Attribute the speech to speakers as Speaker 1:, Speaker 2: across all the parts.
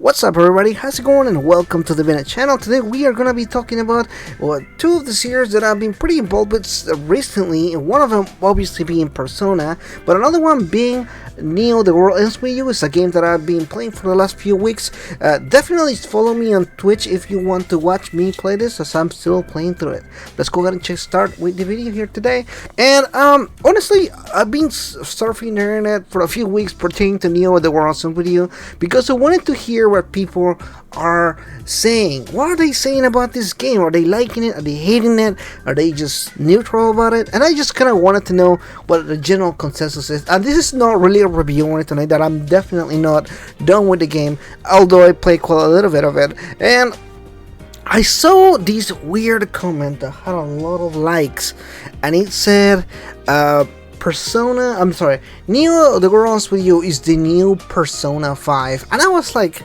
Speaker 1: What's up, everybody? How's it going? And welcome to the Bennett channel. Today we are going to be talking about two of the series that I've been pretty involved with recently. One of them obviously being Persona, but another one being Neo The World Ends With You. It's a game that I've been playing for the last few weeks. Definitely follow me on Twitch if you want to watch me play this, as I'm still playing through it. Let's go ahead and start with the video here today. And honestly, I've been surfing the internet for a few weeks pertaining to Neo The World Ends With You because I wanted to hear what people are saying. What are they saying about this game? Are they liking it? Are they hating it? Are they just neutral about it? And I just kind of wanted to know what the general consensus is. And this is not really a review on it tonight, that I'm definitely not done with the game, although I played quite a little bit of it. And I saw this weird comment that had a lot of likes, and it said Neo The World Ends With You is the new Persona 5. And I was like,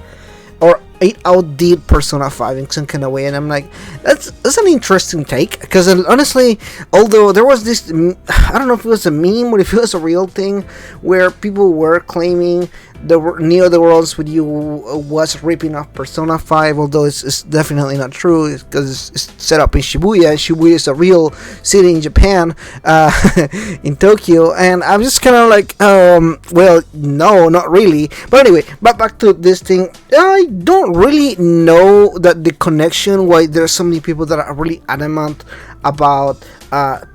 Speaker 1: or it outdid Persona 5 in some kind of way, and I'm like, that's an interesting take, because honestly, although there was this, I don't know if it was a meme or if it was a real thing, where people were claiming the Neo The World Ends With You was ripping off Persona 5, although it's definitely not true, because it's set up in Shibuya, and Shibuya is a real city in Japan, in Tokyo, and I'm just kind of like, well, no, not really. But anyway, back to this thing. I don't really know that the connection, why there's so many people that are really adamant about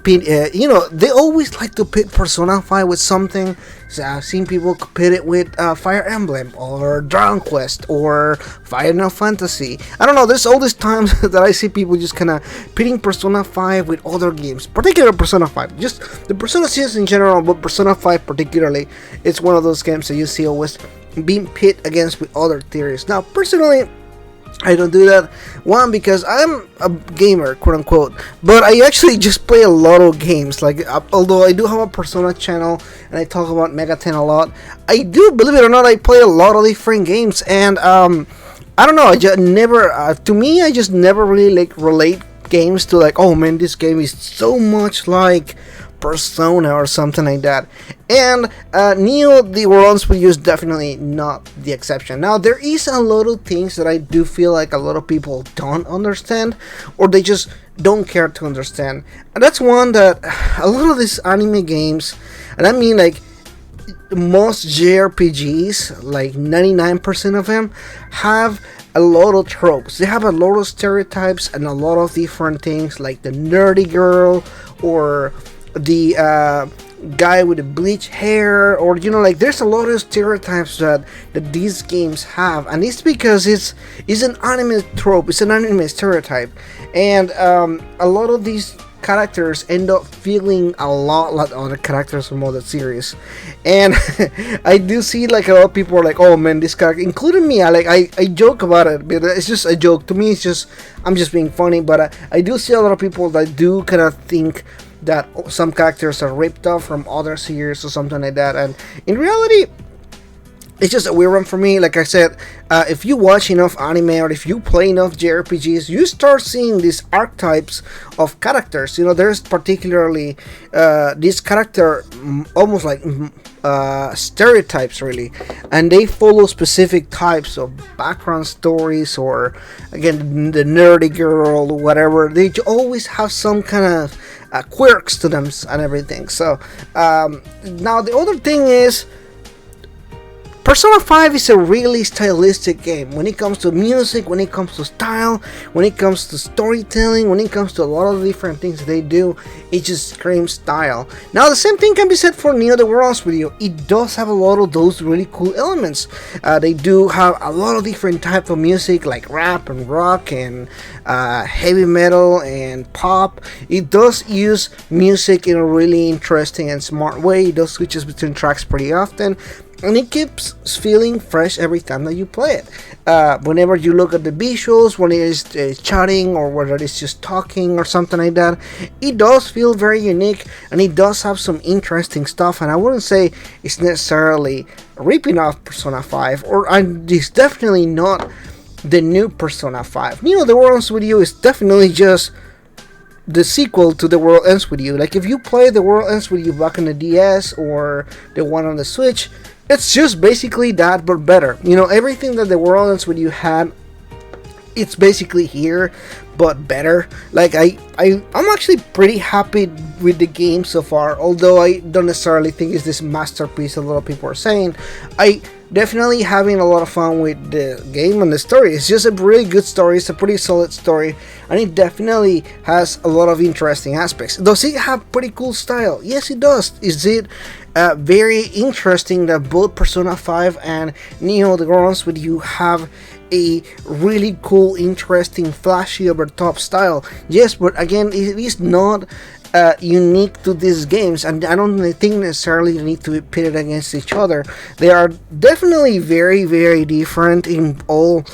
Speaker 1: they always like to pit Persona 5 with something. So I've seen people pit it with Fire Emblem or Dragon Quest or Final Fantasy. I don't know, there's all these times that I see people just kind of pitting Persona 5 with other games, particularly Persona 5, just the Persona series in general, but Persona 5 particularly. It's one of those games that you see always being pit against with other theories. Now, personally, I don't do that. One, because I'm a gamer, quote unquote, but I actually just play a lot of games. Like, although I do have a Persona channel and I talk about Megaten a lot, I do, believe it or not, I play a lot of different games. And I don't know, I just never, to me, I just never really like relate games to like, oh man, this game is so much like Persona or something like that. And Neo The World Ends With You is definitely not the exception. Now, there is a lot of things that I do feel like a lot of people don't understand, or they just don't care to understand. And that's one that a lot of these anime games, and I mean like most JRPGs, like 99% of them, have a lot of tropes. They have a lot of stereotypes and a lot of different things, like the nerdy girl, or the guy with the bleach hair, or like there's a lot of stereotypes that these games have, and it's because it's an anime trope, it's an anime stereotype, and a lot of these characters end up feeling a lot like other characters from other series. And I do see like a lot of people are like, oh man, this character, including me, I joke about it, but it's just a joke to me. It's just, I'm just being funny, but I do see a lot of people that do kind of think that some characters are ripped off from other series or something like that, and in reality, it's just a weird one for me. Like I said, if you watch enough anime or if you play enough JRPGs, you start seeing these archetypes of characters. There's particularly this character, almost like stereotypes really, and they follow specific types of background stories, or again, the nerdy girl or whatever. They always have some kind of quirks to them and everything. So now the other thing is, Persona 5 is a really stylistic game when it comes to music, when it comes to style, when it comes to storytelling, when it comes to a lot of different things that they do. It just screams style. Now, the same thing can be said for Neo The World Ends With You. It does have a lot of those really cool elements. They do have a lot of different types of music, like rap and rock and heavy metal and pop. It does use music in a really interesting and smart way. It does switches between tracks pretty often, and it keeps feeling fresh every time that you play it. Whenever you look at the visuals, when it is chatting or whether it's just talking or something like that, it does feel very unique, and it does have some interesting stuff. And I wouldn't say it's necessarily ripping off Persona 5, or it's definitely not the new Persona 5. The World Ends With You is definitely just the sequel to The World Ends With You. Like, if you play The World Ends With You back on the DS or the one on the Switch, It's just basically that, but better. You know, everything that the World Ends With You had, it's basically here, but better. Like I'm actually pretty happy with the game so far, although I don't necessarily think it's this masterpiece a lot of people are saying. I definitely having a lot of fun with the game and the story. It's just a really good story. It's a pretty solid story, and it definitely has a lot of interesting aspects. Does it have pretty cool style? Yes, it does. Is it very interesting that both Persona 5 and Neo The World Ends With You have a really cool, interesting, flashy, over top style? Yes, but again, it is not unique to these games, and I don't think necessarily they need to be pitted against each other. They are definitely very, very different in all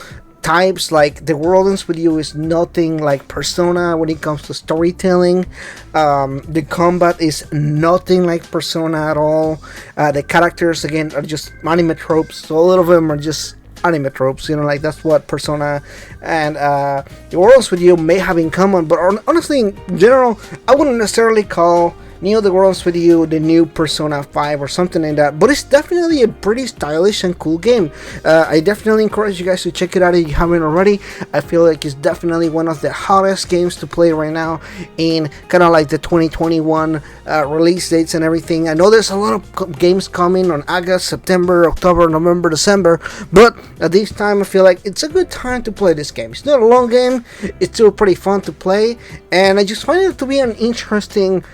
Speaker 1: types. Like The World Ends With You is nothing like Persona when it comes to storytelling. The combat is nothing like Persona at all. The characters, again, are just anime tropes, so a lot of them are just anime tropes, you know, like that's what Persona and The World Ends With You may have in common. But honestly, in general, I wouldn't necessarily call Neo The World Ends With You the new Persona 5 or something like that, but it's definitely a pretty stylish and cool game. I definitely encourage you guys to check it out if you haven't already. I feel like it's definitely one of the hottest games to play right now in kind of like the 2021 release dates and everything. I know there's a lot of games coming on August, September, October, November, December, but at this time I feel like it's a good time to play this game. It's not a long game, it's still pretty fun to play, and I just find it to be an interesting,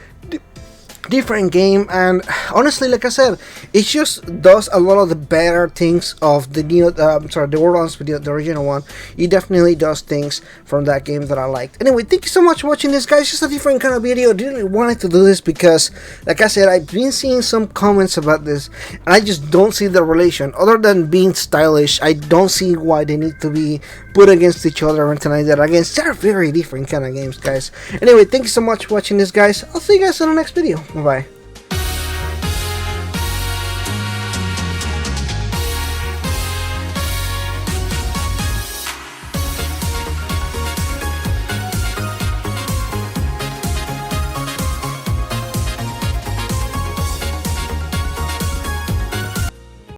Speaker 1: different game. And honestly, like I said, it just does a lot of the better things of the new The World Ends With You, the original one. It definitely does things from that game that I liked. Anyway, thank you so much for watching this, guys. Just a different kind of video. I didn't want to do this because, like I said, I've been seeing some comments about this, and I just don't see the relation. Other than being stylish, I don't see why they need to be put against each other or anything like that. Again, they're very different kind of games, guys. Anyway, thank you so much for watching this, guys. I'll see you guys in the next video. Bye bye.